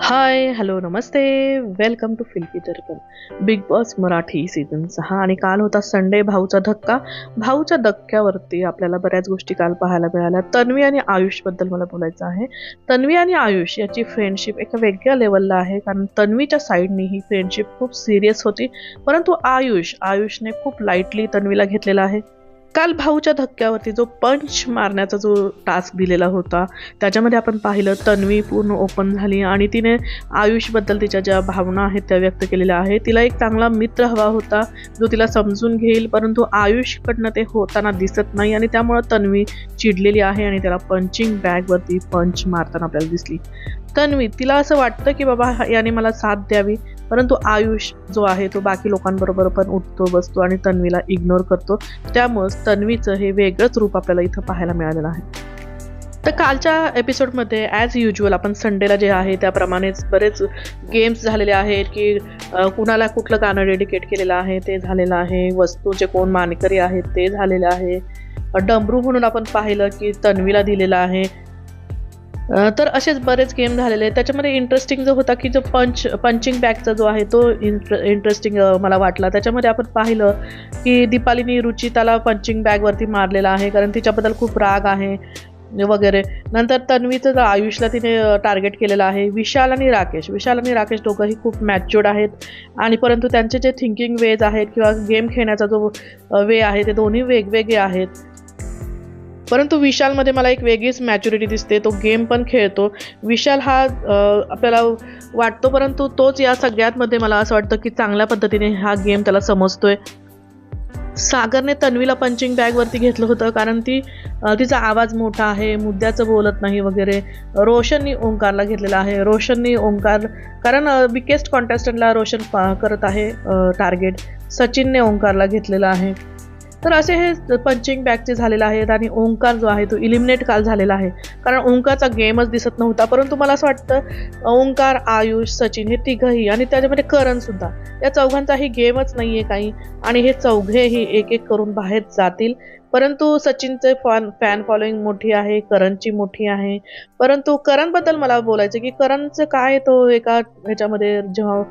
हाय, hello, नमस्ते. Welcome to filmy Darpan. Bigg Boss Marathi season 6 आणि काल होता संडे भाऊचा धक्का. भाऊच्या धक्क्यावरती आपल्याला बऱ्याच गोष्टी काल पाहायला मिळाल्या. तन्वी आणि आयुषबद्दल मला बोलायचं आहे. तन्वी आणि आयुष याची फ्रेंडशिप एका वेगळ्या लेवलला आहे, कारण तन्वीच्या साईडनी ही फ्रेंडशिप खूप सिरियस होती, परंतु आयुषने खूप लाईटली तन्वीला घेतलेला आहे. काल भाऊच्या धक्क्यावरती जो पंच मारण्याचा जो टास्क दिलेला होता, त्याच्यामध्ये आपण पाहिलं तन्वी पूर्ण ओपन झाली आणि तिने आयुषबद्दल तिच्या ज्या भावना आहेत त्या व्यक्त केलेल्या आहेत. तिला एक चांगला मित्र हवा होता जो तिला समजून घेईल, परंतु आयुषकडनं ते होताना दिसत नाही आणि त्यामुळं तन्वी चिडलेली आहे आणि त्याला पंचिंग बॅगवरती पंच मारताना आपल्याला दिसली. तन्वी तिला असं वाटतं की बाबा याने मला साथ द्यावी, परंतु आयुष जो आहे तो बाकी लोकांबरोबर पण उठतो बसतो आणि तन्वीला इग्नोर करतो. त्यामुळेच तन्वीचं हे वेगळंच रूप आपल्याला इथं पाहायला मिळालेलं आहे. तर कालच्या एपिसोडमध्ये ॲज युज्युअल आपण संडेला जे आहे त्याप्रमाणेच बरेच गेम्स झालेले आहेत की कुणाला कुठलं गाणं डेडिकेट केलेलं आहे ते झालेलं आहे, वस्तूचे कोण मानकरी आहेत ते झालेलं आहे, डमरू म्हणून आपण पाहिलं की तन्वीला दिलेलं आहे. तर असेच बरेच गेम झालेले आहेत. त्याच्यामध्ये इंटरेस्टिंग जो होता की जो पंचिंग बॅगचा जो आहे तो इंटरेस्टिंग मला वाटला. त्याच्यामध्ये आपण पाहिलं की दीपालीनी रुचिताला पंचिंग बॅगवरती मारलेला आहे, कारण तिच्याबद्दल खूप राग आहे वगैरे. नंतर तन्वीचं आयुषला तिने टार्गेट केलेलं आहे. विशाल आणि राकेश दोघंही खूप मॅच्युअर्ड आहेत आणि परंतु त्यांचे जे थिंकिंग वेज आहेत किंवा गेम खेळण्याचा जो वे आहे ते दोन्ही वेगवेगळे आहेत. परंतु विशालमध्ये मला एक वेगळीच मॅच्युरिटी दिसते. तो गेम पण खेळतो. विशाल हा आपल्याला वाटतो, परंतु तोच या सगळ्यातमध्ये मला असं वाटतं की चांगल्या पद्धतीने हा गेम त्याला समजतोय. सागरने तन्वीला पंचिंग बॅगवरती घेतलं होतं कारण तिचा आवाज मोठा आहे, मुद्द्याचं बोलत नाही वगैरे. रोशननी ओंकारला घेतलेला आहे. रोशननी ओंकार कारण बिगेस्ट कॉन्टेस्टंटला रोशन करत आहे टार्गेट. सचिनने ओंकारला घेतलेला आहे. तर असे हे पंचिंग बॅगचे झालेले आहेत आणि ओंकार जो आहे तो इलिमिनेट काल झालेला आहे, कारण ओंकारचा गेमच दिसत नव्हता. परंतु मला असं वाटतं ओंकार, आयुष, सचिन हे तिघंही आणि त्याच्यामध्ये करणसुद्धा, या चौघांचाही गेमच नाही आहे काही आणि हे चौघेही एक एक करून बाहेर जातील. परंतु सचिनचे फॅन फॉलोईंग मोठी आहे, करणची मोठी आहे. परंतु करणबद्दल मला बोलायचं की करणचं काय, तो एका ह्याच्यामध्ये जेव्हा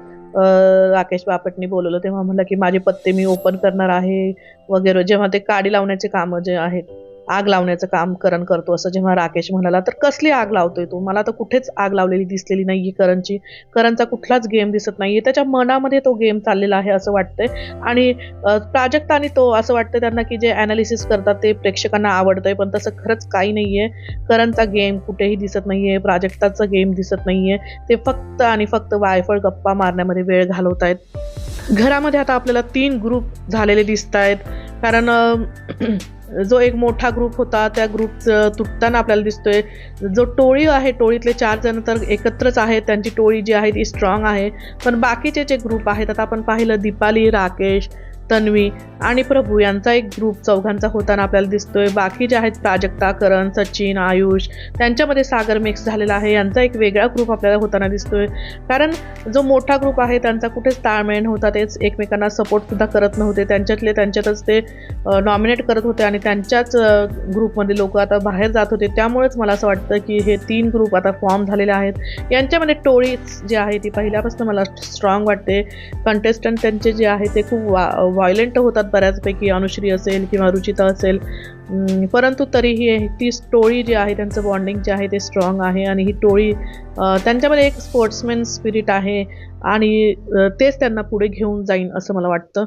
राकेश बापटनी बोलवलं तेव्हा म्हणलं की माझे पत्ते मी ओपन करणार आहे वगैरे. जेव्हा ते काडी लावण्याचे कामं जे आहेत, आग लावण्याचं काम करण करतो असं जेव्हा राकेश म्हणाला, तर कसली आग लावतोय तू? मला तर कुठेच आग लावलेली दिसलेली नाहीये करणचा कुठलाच गेम दिसत नाहीये. त्याच्या मनामध्ये तो गेम चाललेला आहे असं वाटतंय आणि प्राजक्ता आणि तो असं वाटतं त्यांना की जे ॲनालिसिस करतात ते प्रेक्षकांना आवडतंय, पण तसं खरंच काही नाहीये. करणचा गेम कुठेही दिसत नाहीये, प्राजक्ताचा गेम दिसत नाहीये. ते फक्त आणि फक्त वायफळ गप्पा मारण्यामध्ये वेळ घालवत आहेत. घरामध्ये आता आपल्याला 3 ग्रुप झालेले दिसत आहेत, कारण जो एक मोठा ग्रुप होता त्या ग्रुप तुटताना आपल्याला दिसतोय. जो टोळी आहे, टोळीतले 4 जण तर एकत्रच आहेत, त्यांची टोळी जी आहे ती स्ट्रॉंग आहे. पण बाकीचे जे ग्रुप आहेत, आता आपण पाहिलं दीपाली, राकेश, तन्वी आणि प्रभू यांचा एक ग्रुप चौघांचा होताना आपल्याला दिसतोय. बाकी जे आहेत प्राजक्ता, करण, सचिन, आयुष, त्यांच्यामध्ये सागर मिक्स झालेला आहे. यांचा एक वेगळा ग्रुप आपल्याला होताना दिसतोय, कारण जो मोठा ग्रुप आहे त्यांचा कुठेच ताळमेळ नव्हता. तेच एकमेकांना सपोर्टसुद्धा करत नव्हते, त्यांच्यातच ते नॉमिनेट करत होते आणि त्यांच्याच ग्रुपमध्ये लोक आता बाहेर जात होते. त्यामुळेच मला असं वाटतं की हे 3 ग्रुप आता फॉर्म झालेले आहेत. यांच्यामध्ये टोळी जी आहे ती पहिल्यापासून मला स्ट्रॉंग वाटते. कंटेस्टंट त्यांचे जे आहे ते खूप व्हायलेंट होतात बऱ्याचपैकी, अनुश्री असेल किंवा रुचिता असेल, परंतु तरीही ती टोळी जी आहे त्यांचं बॉन्डिंग जे आहे ते स्ट्रॉंग आहे आणि ही टोळी त्यांच्यामध्ये एक स्पोर्ट्समॅन स्पिरिट आहे आणि तेच त्यांना पुढे घेऊन जाईन असं मला वाटतं.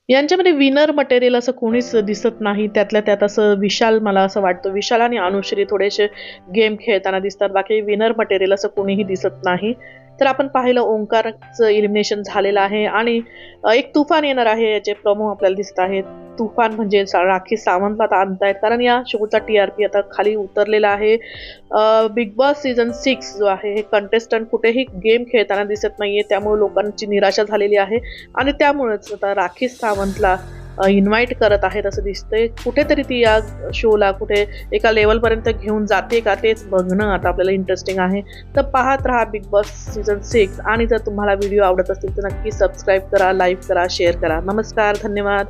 यांच्यामध्ये विनर मटेरियल असं कोणीच दिसत नाही. त्यातल्या त्यात असं विशाल, मला असं वाटतं विशाल आणि अनुश्री थोडेसे गेम खेळताना दिसतात, बाकी विनर मटेरियल असं कोणीही दिसत नाही. तर आपण पाहिलं ओंकारचं इलिमिनेशन झालेलं आहे आणि एक तुफान येणार आहे, याचे प्रोमो आपल्याला दिसत आहेत. तुफान म्हणजे राखी सावंतला आता आणतायत, कारण या शोचा TRP आता खाली उतरलेला आहे. बिग बॉस सीझन 6 जो आहे हे कंटेस्टंट कुठेही गेम खेळताना दिसत नाहीये, त्यामुळे लोकांची निराशा झालेली आहे आणि त्यामुळेच आता राखी सावंतला इन्व्हाइट करत आहेत असं दिसतंय. कुठेतरी ती या शोला कुठे एका लेवलपर्यंत घेऊन जाते का तेच बघणं आता आपल्याला इंटरेस्टिंग आहे. तर पाहत राहा बिग बॉस सीझन 6 आणि जर तुम्हाला व्हिडिओ आवडत असतील तर नक्की सबस्क्राईब करा, लाईक करा, शेअर करा. नमस्कार, धन्यवाद.